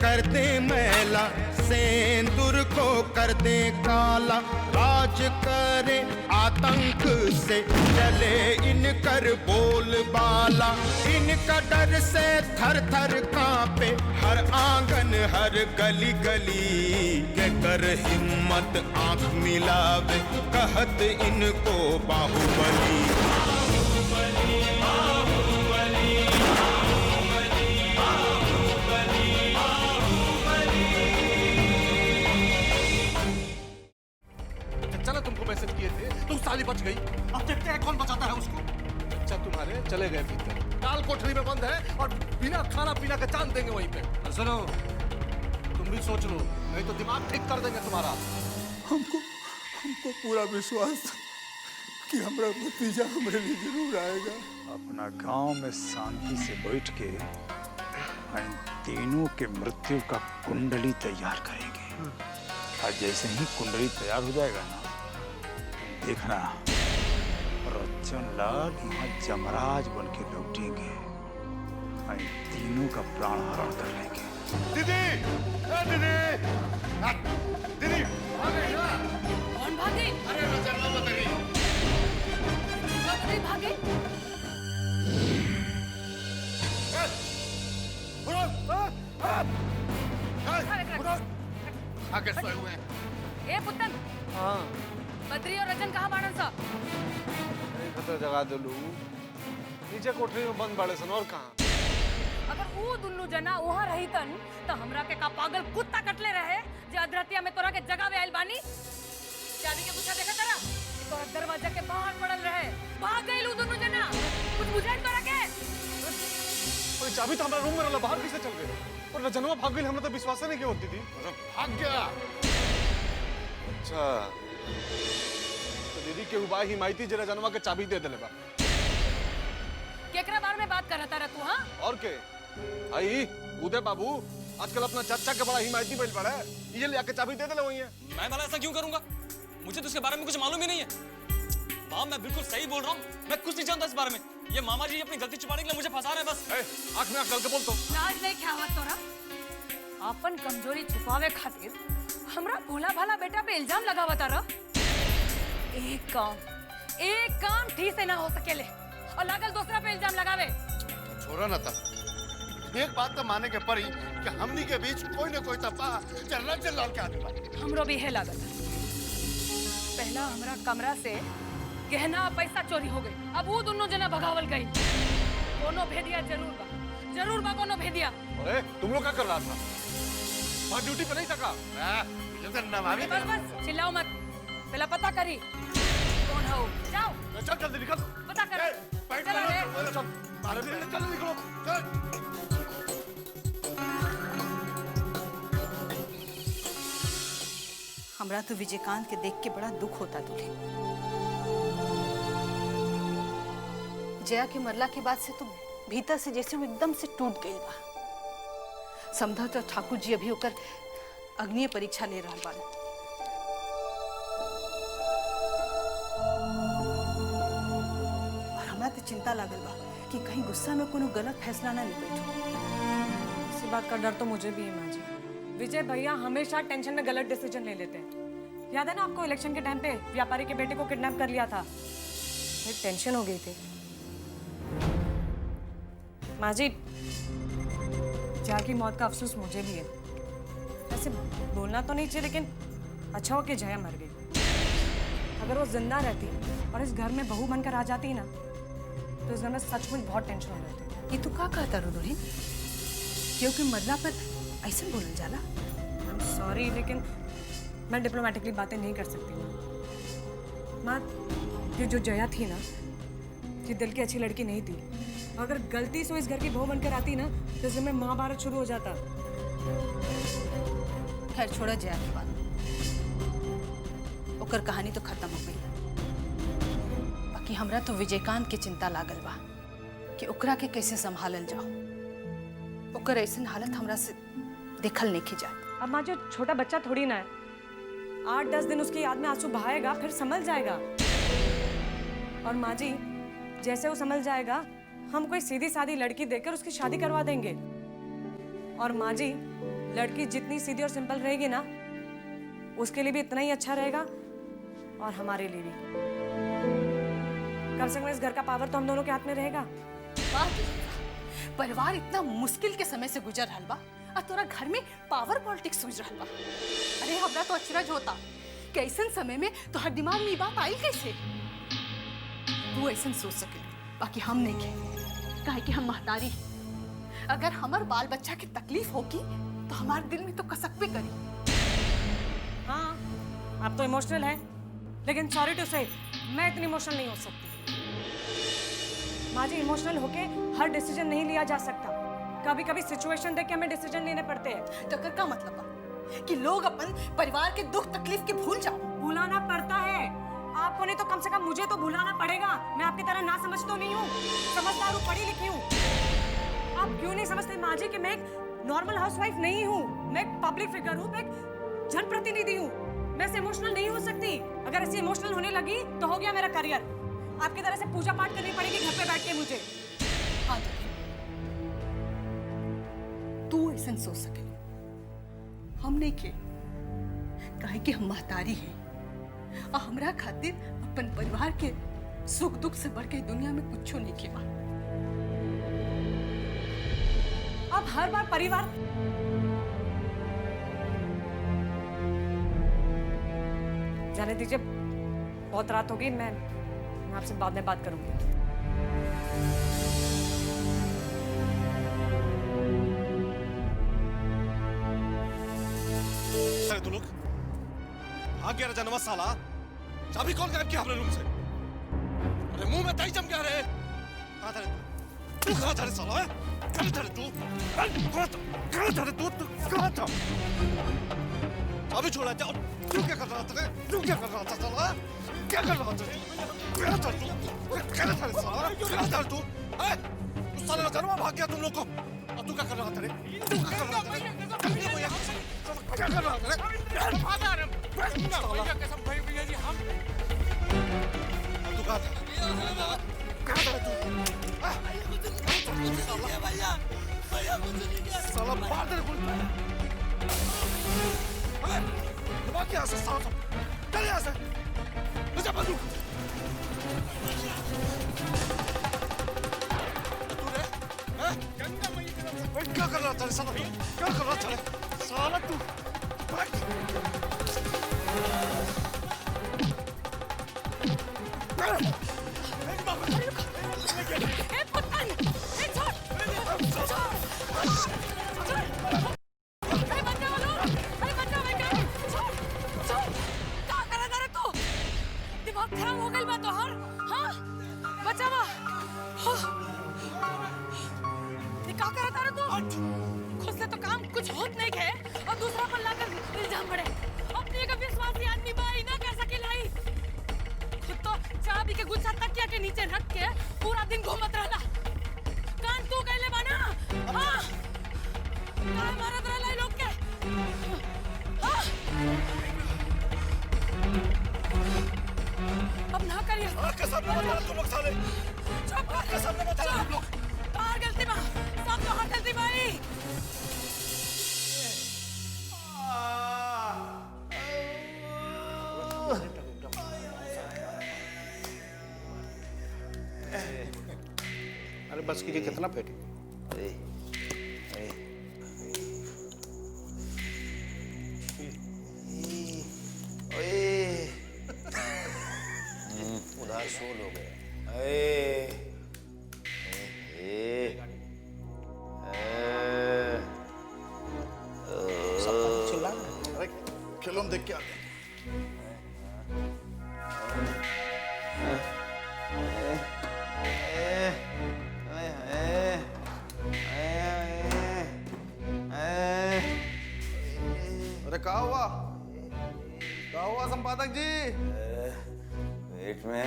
कर दे मैला, सेंदूर को कर दे काला, राज करे आतंक से चले इनकर बोलबाला। इनका डर से थर थर कांपे हर आंगन हर गली गली, के कर हिम्मत आंख मिलावे कहत इनको बाहुबली। तुमको मैसेज किए थे, तुम साली बच गई। अब देखते हैं कौन बचाता है उसको। बच्चा तुम्हारे चले गए भीतर, काल कोठरी में बंद है और बिना खाना पीना के जान देंगे वहीं पे। सुनो, तुम भी सोच लो, नहीं तो दिमाग ठीक कर देंगे तुम्हारा। हमको पूरा विश्वास था कि हमारा भतीजा हमारे लिए जरूर आएगा। अपना गांव में शांति से बैठ के इन तीनों के मृत्यु का कुंडली तैयार करेंगे। और जैसे ही कुंडली तैयार हो जाएगा ना, देखना रच्चन लाल यहाँ जमराज बन के लौटेंगे, तीनों का प्राण हरण कर लेंगे। दीदी, दीदी, भागे ना। कौन भागे? अरे रचना बताइए। भागे? आगे सोए हुए हैं। ए पुत्तन। हाँ। बद्री और रजन कहाँ बाणन सा? खतर जगा दलू, नीचे कोठरी में बंद बाड़े सन और कहाँ? अगर वो दुन्नु जना वहाँ रही तन, तो हमरा के का पागल कुत्ता कटले रहे, जे अधरतिया में तोरा के जगह वे आइल बानी। चाबी के पूछा देखा तेरा? तोरा दरवाजा के बाहर पड़ल रहे, भाग गई लू दुन्नु जना। कुछ बुझाई तोरा के? और चाबी तो हमारा रूम में रहला, बाहर कैसे चल गए? और रजनवा भाग गई, हमने तो विश्वास नहीं किया होती थी। अरे भाग गया। अच्छा, तो दीदी के उबाई हिमायती जरा जनवा के चाबी दे देले बा। केकरा बारे में बात कर रहा तू? हाँ, और के आई उदय बाबू आजकल अपना चाचा के बड़ा हिमायती बैल पड़ा है, ये ले आके चाबी दे देले वही है। मैं भला ऐसा क्यों करूंगा? मुझे तो इसके बारे में कुछ मालूम ही नहीं है। माँ, मैं बिल्कुल सही बोल रहा हूँ, मैं कुछ नहीं जानता इस बारे में। ये मामा जी अपनी गलती छुपाने के लिए मुझे फंसा रहे हैं बस। आँख में आँख डाल के बोल तो। लाज नहीं क्या हुआ तोरा? अपन कमजोरी छुपावे खातिर हमरा भोला भाला बेटा पे इल्जाम लगावा तारा। एक काम ठीक से ना हो सकेले और लागल दूसरा पे इल्जाम लगावे। छोरा ना था, एक बात तो माने के पड़ी कि हमनी के बीच कोई न कोई तपा चल के आने वाला। हमरो भी है लागत। पहला हमरा कमरा से गहना पैसा चोरी हो गई, अब वो दोनों जना भगावल गई। कोनो भेदिया जरूर बा कोनो भेदिया। अरे तुम लोग क्या कर रहा था? वहाँ ड्यूटी पे नहीं थका? बस चिल्लाओ मत, पहला पता करी कौन हो। जाओ चल जल्दी निकल, पता कर। चल निकलो चल। हमरा तो विजयकांत के देख के बड़ा दुख होता तुझे। जया के मरला के बाद से तो भीतर से जैसे वो एकदम से टूट गई बा। समझा तो ठाकुर जी अभी होकर अग्नि परीक्षा ले रहा बान। और हमरा तो चिंता लागल बा कि कहीं गुस्सा में कोनो गलत फैसला ना ले बैठो। इसी बात का डर तो मुझे भी है माँ जी। विजय भैया हमेशा टेंशन में गलत डिसीजन ले लेते हैं। याद है ना आपको, इलेक्शन के टाइम पे व्यापारी के बेटे को किडनैप कर लिया था, फिर टेंशन हो गई थी। माँ जी, जया की मौत का अफसोस मुझे भी है। ऐसे बोलना तो नहीं चाहिए, लेकिन अच्छा हो कि जया मर गई। अगर वो जिंदा रहती और इस घर में बहू बनकर आ जाती ना, तो इस घर में सचमुच बहुत टेंशन हो जाती। ये तो क्या कहता रोहित? क्योंकि मरला पर ऐसे बोलल जाला? सॉरी, लेकिन मैं डिप्लोमेटिकली बातें नहीं कर सकती माँ। ये जो जया थी ना, ये दिल की अच्छी लड़की नहीं थी। अगर गलती से इस घर की बहू बनकर आती ना, तो इसमें महाभारत शुरू हो जाता। खैर छोड़ा जया की बात, ओकर कहानी तो खत्म हो गई। बाकी हमरा तो विजयकांत के चिंता लागल बा कि ओकरा के कैसे संभालल जाओ। ओकर ऐसन हालत हमरा से देखल नहीं जाए। अब माँ जो छोटा बच्चा थोड़ी ना है, 8-10 दिन उसकी याद में आंसू बहाएगा, फिर संभल जाएगा। और माँ जी, जैसे वो संभल जाएगा, हम कोई सीधी सादी लड़की देखकर उसकी शादी करवा देंगे। और माँ जी, लड़की जितनी सीधी और सिंपल रहेगी ना, उसके लिए भी इतना ही अच्छा रहेगा और हमारे लिए भी। कम से कम इस घर का पावर तो हम दोनों के हाथ में रहेगा। परिवार इतना मुश्किल के समय से गुजर रहा बा और तोरा घर में पावर पॉलिटिक्स सूझ रहा बा। अरे हमरा तो अचरज होता कैसन समय में तो हर दिमाग में बात आई कैसे। तू ऐसा सोच सके, बाकी हम नहीं के, काहे कि हम महतारी। अगर हमार बाल बच्चा की तकलीफ होगी तो हमारे दिल में तो कसक भी करी। हाँ, आप तो इमोशनल है, लेकिन सॉरी टू से मैं इतनी इमोशनल नहीं हो सकती। माँ जी, इमोशनल होके हर डिसीजन नहीं लिया जा सकता। कभी कभी सिचुएशन देख के हमें डिसीजन लेने पड़ते हैं। तो कर का मतलब बा कि लोग अपन परिवार के दुख तकलीफ के भूल जाओ। भुलाना पड़ता है आपको, नहीं तो कम से कम मुझे तो भुलाना पड़ेगा। मैं आपकी तरह ना समझ तो नहीं हूँ, समझदार हूँ, पढ़ी लिखी हूँ। आप क्यों नहीं समझते माँ जी कि मैं एक नॉर्मल हाउसवाइफ नहीं हूँ, मैं एक पब्लिक फिगर हूँ, मैं एक जनप्रतिनिधि हूँ। मैं ऐसे इमोशनल नहीं हो सकती। अगर ऐसे इमोशनल होने लगी तो हो गया मेरा करियर। आपकी तरह से पूजा पाठ करनी पड़ेगी घर पे बैठ के मुझे। हाँ तू ऐसा सोच सके, हम नहीं के, काहे कि हम महतारी हैं और हमरा खातिर अपन परिवार के सुख दुख से बढ़ के दुनिया में कुछ नहीं के बा। अब हर बार परिवार जाने दीजिए, बहुत रात हो गई। मैं आपसे बाद में बात करूंगी। अरे तू लोग भाग गया जनवा साला। चाबी कौन गायब किया अपने रूम से? अरे मुंह में दही जम गया रे। कहाँ था रे तू? तू कहाँ था रे साला? कहाँ था रे तू? कहाँ था रे तू? तू कहाँ था? चाबी छोड़ा जाओ। तू क्या कर रहा था रे? तू क्या कर रहा था साला? क्या कर रहा था? कहाँ था तू? कहाँ था रे साला? कहाँ था तू? तू साले का जनवा भाग गया तुम लोग को। और तू क्या कर रहा था रे? तू क्या कर रहा था रे? क्या कर रहा था रे? तू कहाँ था? कहाँ था तू? साला मार दे कोई। भाग यहाँ से साला। चल यहाँ से। ले जा बंदूक। तू रे? क्या कर रहा था रे साला तू? क्या कर रहा था रे? साला तू। दिमाग खराब हो गई बा तोहर? हाँ? बचावा। क्या करता रे तू? खुद से तो काम कुछ होत नहीं है और दूसरा पर लाकर इल्जाम पड़े। अपने का विश्वासी आदमी बाई ना कर सके लाई। खुद तो चाबी के गुच्छा तकिया के नीचे रख के पूरा दिन घूमत रहला। कान तू गईले बाना? हाँ? काय मारत रहला इ लोग के? हाँ? अब ना करिए। कसम मत खा तुम लोग साले। चुप कर। कसम मत खा तुम लोग। बाहर गलती बा, सब लोग गलती बाई। अरे बस कीजिए, कितना फेंटे? उधार सोल हो गया। चिल्ला अरे फिल्म देख के आते हैं। अरे क्या हुआ? क्या हुआ संपादक जी? पेट में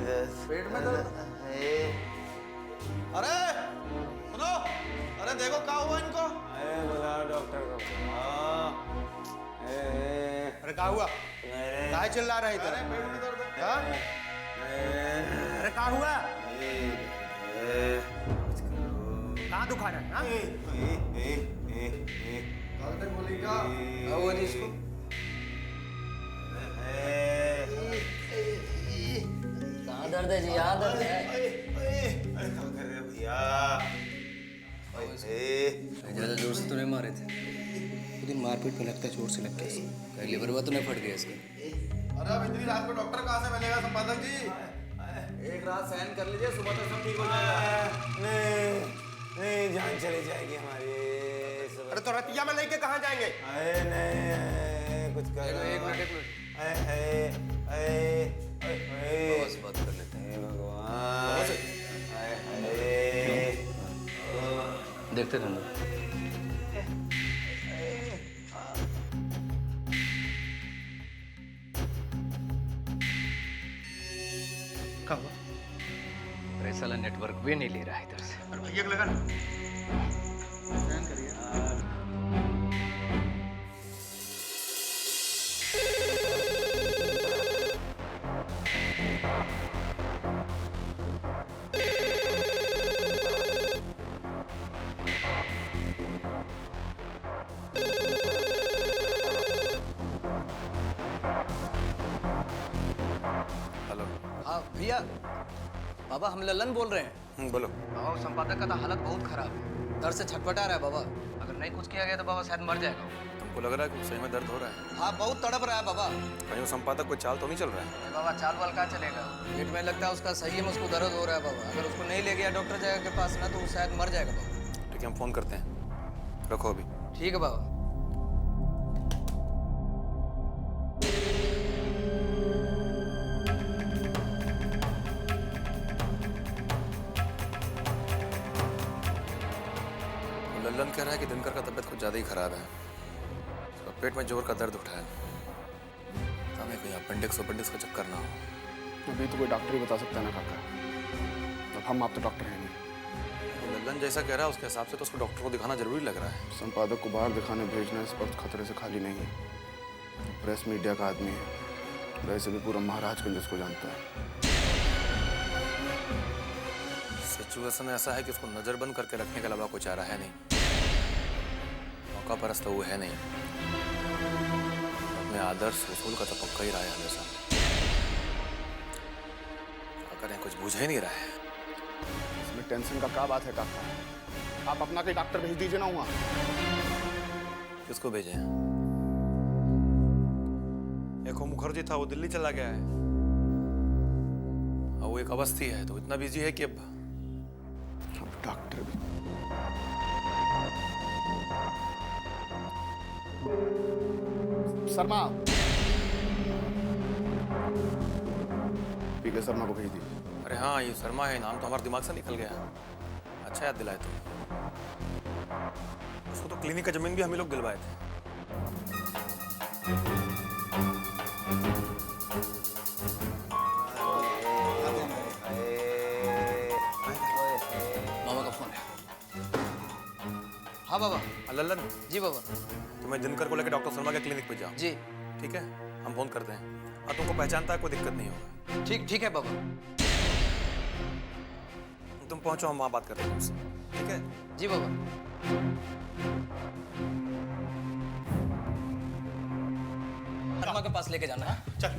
दर्द। पेट में दर्द? अरे सुनो, अरे देखो क्या हुआ इनको? अरे बुलाओ डॉक्टर को। अरे कहा हुआ? काहे चिल्ला रहे इधर? हाँ? अरे कहा हुआ? कहाँ दुखा रहा है? हाँ? क्या हुआ जी इसको? कहाँ दर्द है जी? यहाँ दर्द है। ज्यादा जोर से तो नहीं मारे थे, लेकिन मारपीट पे लगता है चोट से लग गया इसको। कहीं लिवर हुआ तो नहीं फट गया इसका? अरे अब इतनी रात को डॉक्टर कहाँ से मिलेगा संपादक जी? एक रात सहन कर लीजिए, सुबह तक सब ठीक हो जाएगा। नहीं, जान चली जाएगी हमारी। अरे तो रतिया में लेके कहाँ जाएंगे? नहीं, कुछ कर। एक मिनट। बस बात कर लेते हैं। भगवान, देखते रहना। क्या हुआ? अरे साला नेटवर्क भी नहीं ले रहा है इधर से। अरे भैया को लगा ना। सहन करिए। हेलो। हाँ भैया, बाबा हम ललन बोल रहे हैं। बोलो। बाबा संपादक का तो हालत बहुत खराब है, दर्द से छटपटा रहा है बाबा। अगर नहीं कुछ किया गया तो बाबा शायद मर जाएगा। तुमको लग रहा है कि सही में दर्द हो रहा है? हाँ बहुत तड़प रहा है बाबा। कहीं वो संपादक को चाल तो नहीं चल रहा है? अरे बाबा चाल वाल कहाँ चलेगा? पेट में लगता है उसका सही में उसको दर्द हो रहा है बाबा। अगर उसको नहीं ले गया डॉक्टर जगह के पास ना तो वो शायद मर जाएगा बाबा। ठीक है, हम फोन करते हैं, रखो अभी। ठीक है बाबा। लल्लन कह रहा है कि दिनकर का तबीयत कुछ ज़्यादा ही खराब है, उसका पेट में जोर का दर्द उठा है। हमें कोई अपेंडिक्स का चक्कर ना हो। अभी तो कोई डॉक्टर ही बता सकता है ना काका। अब हम आप तो डॉक्टर हैं नहीं। तो लल्लन जैसा कह रहा है उसके हिसाब से तो उसको डॉक्टर को दिखाना जरूरी लग रहा है। संपादक को बाहर दिखाने भेजना इस वक्त खतरे से खाली नहीं है। प्रेस मीडिया का आदमी है, वैसे भी पूरा महाराजगंज उसको जानता है। सिचुएशन ऐसा है कि उसको नजरबंद करके रखने के अलावा कोई चारा है नहीं। मौका परस्त तो वो है नहीं, अपने आदर्श उसूल का तो पक्का ही रहा है हमेशा। क्या करें, कुछ बुझ ही नहीं रहा है। इसमें टेंशन का क्या बात है काका? आप अपना कोई डॉक्टर भेज दीजिए ना वहाँ। किसको भेजें? एक वो मुखर्जी था, वो दिल्ली चला गया है। और वो एक अवस्थी है, तो इतना बिजी है कि अब डॉक्टर भी। शर्मा, पीके शर्मा को भेज दी। अरे हाँ, ये शर्मा है, नाम तो हमारे दिमाग से निकल गया। अच्छा याद दिलाए तुम। उसको तो क्लिनिक का जमीन भी हम ही लोग दिलवाए थे। मामा का फोन है। हाँ बाबा। लल्लन जी बाबा। तुम्हें दिनकर को लेकर डॉक्टर शर्मा के क्लिनिक पे जाओ। जी ठीक है, हम फोन करते हैं। और तुमको पहचानता है, कोई दिक्कत नहीं होगा। ठीक है बाबा। तुम पहुंचो, हम वहाँ बात करते हैं तुमसे। ठीक है जी बाबा। शर्मा के पास लेके जाना है। चल।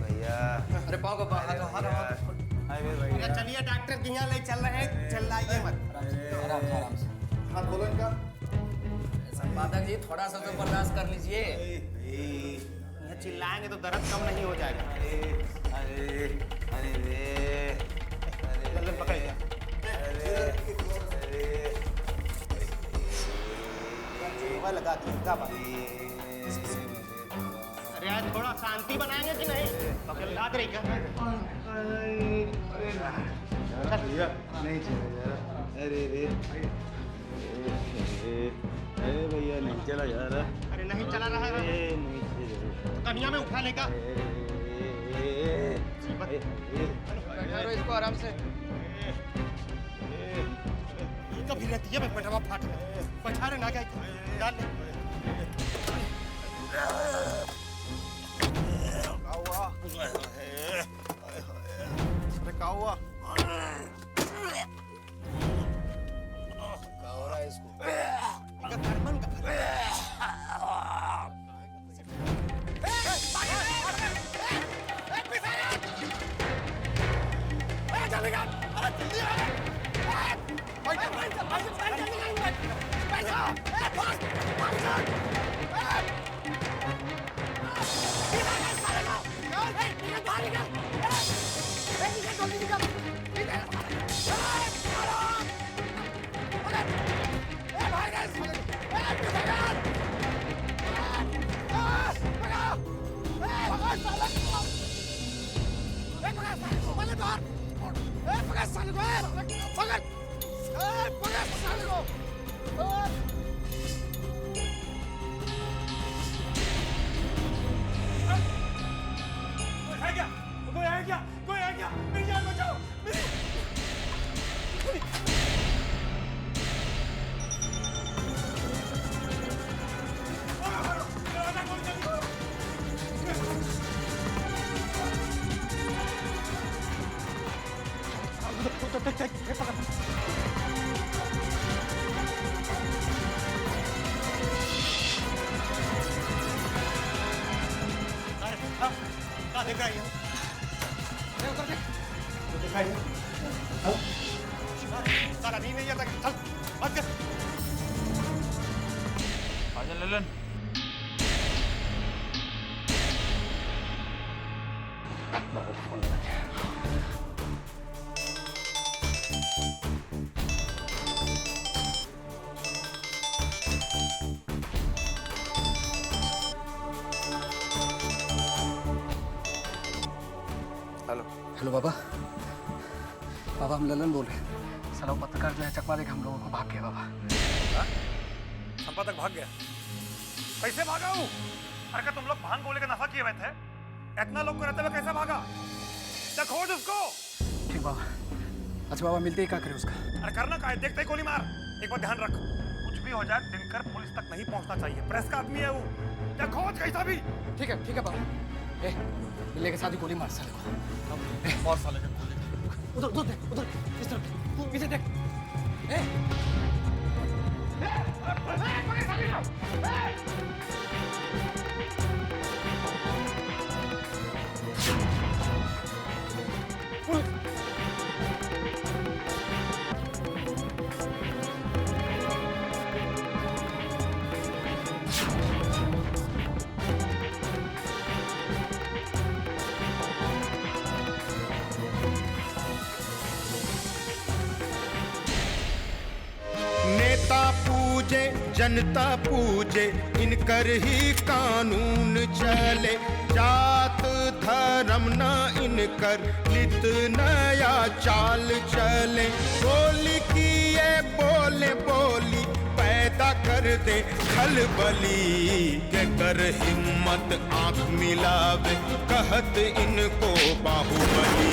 भैया, अरे पाँव को हाथ भैया चलिए, डॉक्टर यहाँ ले चल रहे हैं, चिल्लाइए मत। आराम से। हाथ खोलो इनका। संपादक जी थोड़ा सा तो बर्दाश्त कर लीजिए। यहाँ चिल्लाएंगे तो दर्द कम नहीं हो जाएगा। लल्लन पकड़ लिया। लगा दिया। अरे यार थोड़ा शांति बनाएंगे कि नहीं? पकड़ याद रही क्या? नहीं चला। अरे भैया नहीं चला जा रहा। अरे नहीं चला रहा है। नहीं चला। कन्या में उठा लेगा। बैठा रहो इसको आराम से। कभी रहती है मैं पेटवा फाट पछारे ना क्या डाल ले क्या हुआ क्या हो रहा है इसको? आजा ललन। हेलो हेलो बाबा। बाबा हम ललन बोल रहे हैं। साला वो पत्रकार जो है चकवा देके हम लोगों को भाग गया बाबा। संपादक भाग गया? कैसे भागा हूँ? अरे क्या तुम लोग भांग गोले का नफा किए हुए थे? इतना लोग को रहते हुए कैसे भागा? क्या खोज उसको? ठीक बाबा। अच्छा बाबा मिलते ही क्या करे उसका? अरे करना क्या है? देखते ही गोली मार। एक बार ध्यान रख, कुछ भी हो जाए दिनकर पुलिस तक नहीं पहुंचना चाहिए। प्रेस का आदमी है वो। क्या खोज कैसा भी? ठीक है बाबा। ए मिलने के साथ ही गोली मार साले को। और साले को उधर उधर देख, उधर इस तरफ तू पीछे देख। नेता पूजे जनता पूजे इनकर ही कानून चले। जात धर्म न इनकर नित नया चाल चले। बोली की ये बोले बोली पैदा कर दे खलबली के कर हिम्मत आंख मिलावे कहत इनको बाहुबली।